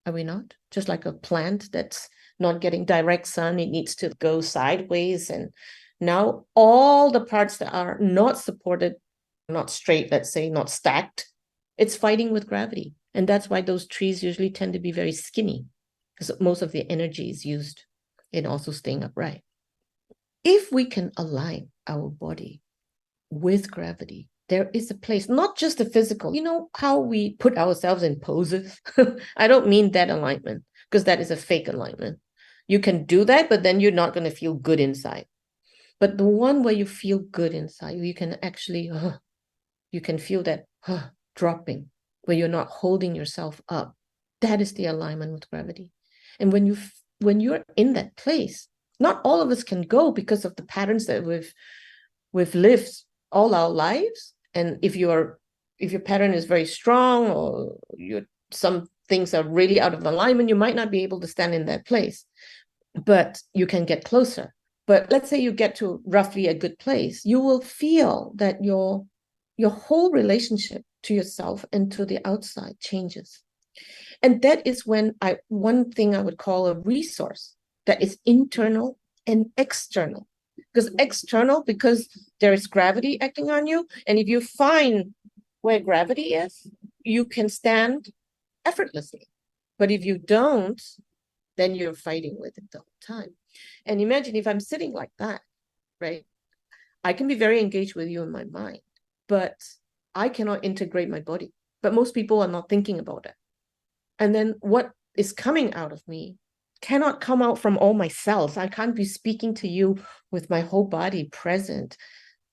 B: Are we not? Just like a plant that's not getting direct sun, it needs to go sideways. And now all the parts that are not supported, not straight, let's say, not stacked, it's fighting with gravity. And that's why those trees usually tend to be very skinny, because most of the energy is used in also staying upright. If we can align our body with gravity, there is a place, not just the physical. You know how we put ourselves in poses? I don't mean that alignment, because that is a fake alignment. You can do that, but then you're not going to feel good inside. But the one where you feel good inside, you can actually, you can feel that dropping, where you're not holding yourself up. That is the alignment with gravity. And when you're in that place, not all of us can go because of the patterns that we've lived all our lives. And if your pattern is very strong, or some things are really out of alignment, you might not be able to stand in that place, but you can get closer. But let's say you get to roughly a good place, you will feel that your whole relationship to yourself and to the outside changes. And that is when one thing I would call a resource that is internal and external. Because external, because there is gravity acting on you. And if you find where gravity is, you can stand effortlessly. But if you don't, then you're fighting with it the whole time. And imagine if I'm sitting like that, right? I can be very engaged with you in my mind, but I cannot integrate my body. But most people are not thinking about it. And then what is coming out of me cannot come out from all my cells. I can't be speaking to you with my whole body present,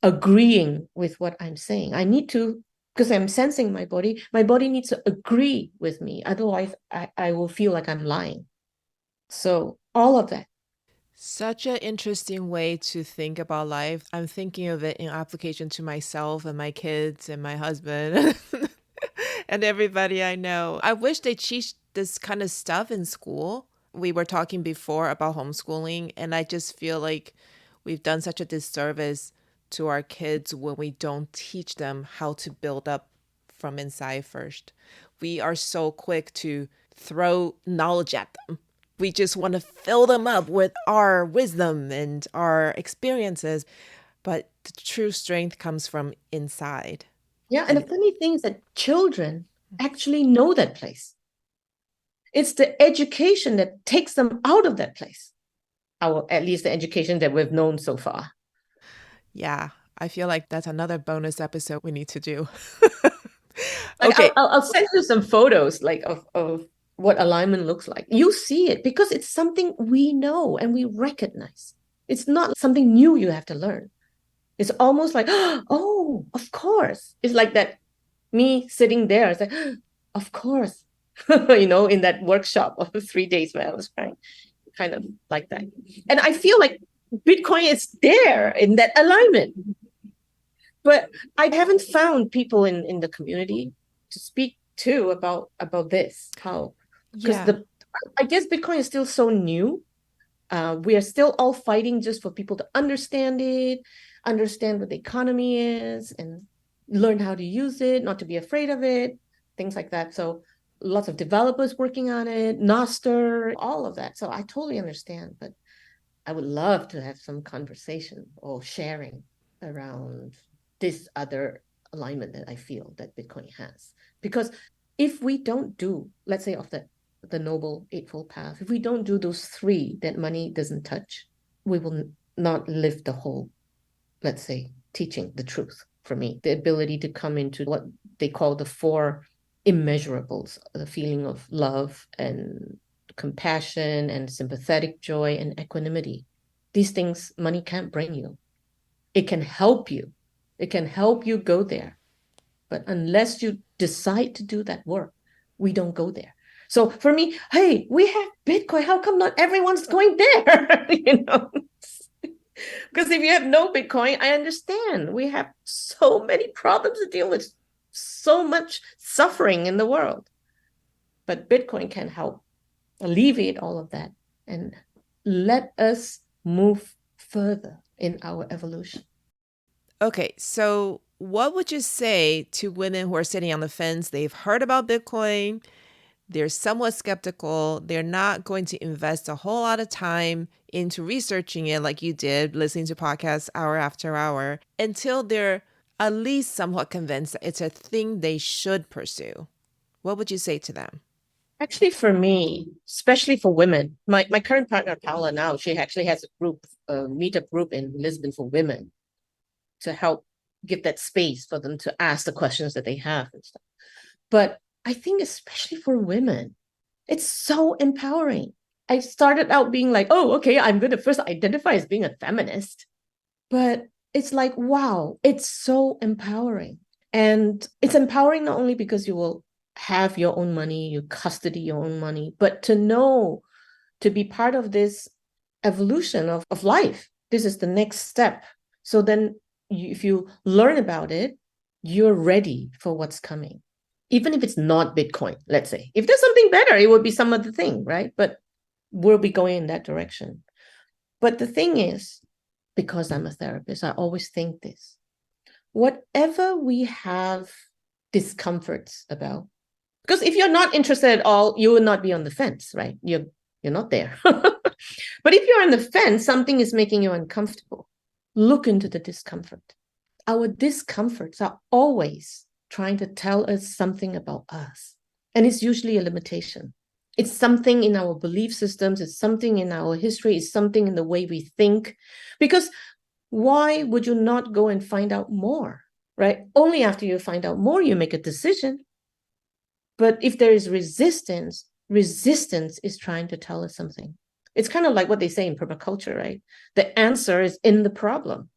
B: agreeing with what I'm saying. I need to, because I'm sensing my body needs to agree with me. Otherwise, I will feel like I'm lying. So all of that.
C: Such an interesting way to think about life. I'm thinking of it in application to myself and my kids and my husband and everybody I know. I wish they teach this kind of stuff in school. We were talking before about homeschooling, and I just feel like we've done such a disservice to our kids when we don't teach them how to build up from inside first. We are so quick to throw knowledge at them. We just want to fill them up with our wisdom and our experiences. But the true strength comes from inside.
B: Yeah. And the funny thing is that children actually know that place. It's the education that takes them out of that place. At least the education that we've known so far.
C: Yeah. I feel like that's another bonus episode we need to do.
B: Okay. I'll send you some photos of what alignment looks like. You see it because it's something we know and we recognize. It's not something new you have to learn. It's almost like, oh, of course. It's like that, me sitting there. It's like, of course, in that workshop of 3 days where I was trying, kind of like that. And I feel like Bitcoin is there in that alignment. But I haven't found people in the community to speak to about this. How? Because I guess Bitcoin is still so new. We are still all fighting just for people to understand it, understand what the economy is, and learn how to use it, not to be afraid of it, things like that. So lots of developers working on it, Noster, all of that. So I totally understand, but I would love to have some conversation or sharing around this other alignment that I feel that Bitcoin has. Because if we don't do, let's say, of the Noble Eightfold Path, if we don't do those 3 that money doesn't touch, we will not live the whole, let's say, teaching the truth. For me, the ability to come into what they call the 4 immeasurables, the feeling of love and compassion and sympathetic joy and equanimity. These things money can't bring you. It can help you. It can help you go there. But unless you decide to do that work, we don't go there. So for me, hey, we have Bitcoin. How come not everyone's going there? Because if you have no Bitcoin, I understand. We have so many problems to deal with, so much suffering in the world. But Bitcoin can help alleviate all of that and let us move further in our evolution.
C: Okay, so what would you say to women who are sitting on the fence? They've heard about Bitcoin. They're somewhat skeptical. They're not going to invest a whole lot of time into researching it like you did, listening to podcasts hour after hour, until they're at least somewhat convinced that it's a thing they should pursue. What would you say to them?
B: Actually, for me, especially for women, my current partner, Paula, now, she actually has a meetup group in Lisbon for women to help give that space for them to ask the questions that they have and stuff. But I think especially for women, it's so empowering. I started out being like, oh, okay, I'm going to first identify as being a feminist. But it's like, wow, it's so empowering. And it's empowering not only because you will have your own money, you custody your own money, but to know, to be part of this evolution of life. This is the next step. So then if you learn about it, you're ready for what's coming. Even if it's not Bitcoin, let's say. If there's something better, it would be some other thing, right? But we'll be going in that direction. But the thing is, because I'm a therapist, I always think this. Whatever we have discomforts about, because if you're not interested at all, you will not be on the fence, right? You're not there. But if you're on the fence, something is making you uncomfortable. Look into the discomfort. Our discomforts are always trying to tell us something about us. And it's usually a limitation. It's something in our belief systems. It's something in our history. It's something in the way we think. Because why would you not go and find out more, right? Only after you find out more, you make a decision. But if there is resistance, resistance is trying to tell us something. It's kind of like what they say in permaculture, right? The answer is in the problem.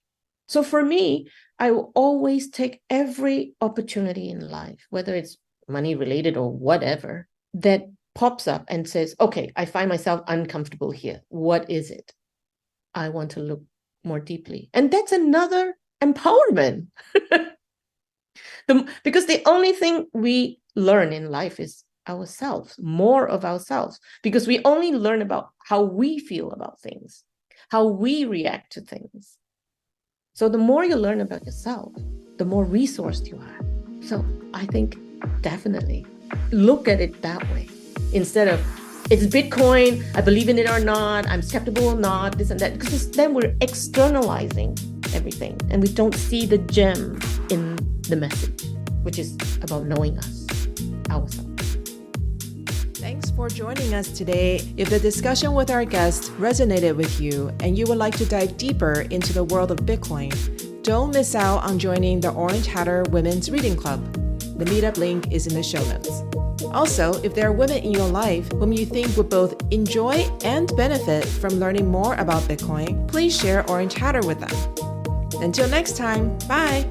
B: So for me, I will always take every opportunity in life, whether it's money related or whatever, that pops up and says, okay, I find myself uncomfortable here. What is it? I want to look more deeply. And that's another empowerment. Because the only thing we learn in life is ourselves, more of ourselves, because we only learn about how we feel about things, how we react to things. So the more you learn about yourself, the more resourced you are. So I think definitely look at it that way, instead of it's Bitcoin, I believe in it or not, I'm skeptical or not, this and that, because then we're externalizing everything and we don't see the gem in the message, which is about knowing us, ourselves.
C: Thanks for joining us today. If the discussion with our guest resonated with you and you would like to dive deeper into the world of Bitcoin, don't miss out on joining the Orange Hatter Women's Reading Club. The meetup link is in the show notes. Also, if there are women in your life whom you think would both enjoy and benefit from learning more about Bitcoin, please share Orange Hatter with them. Until next time, bye!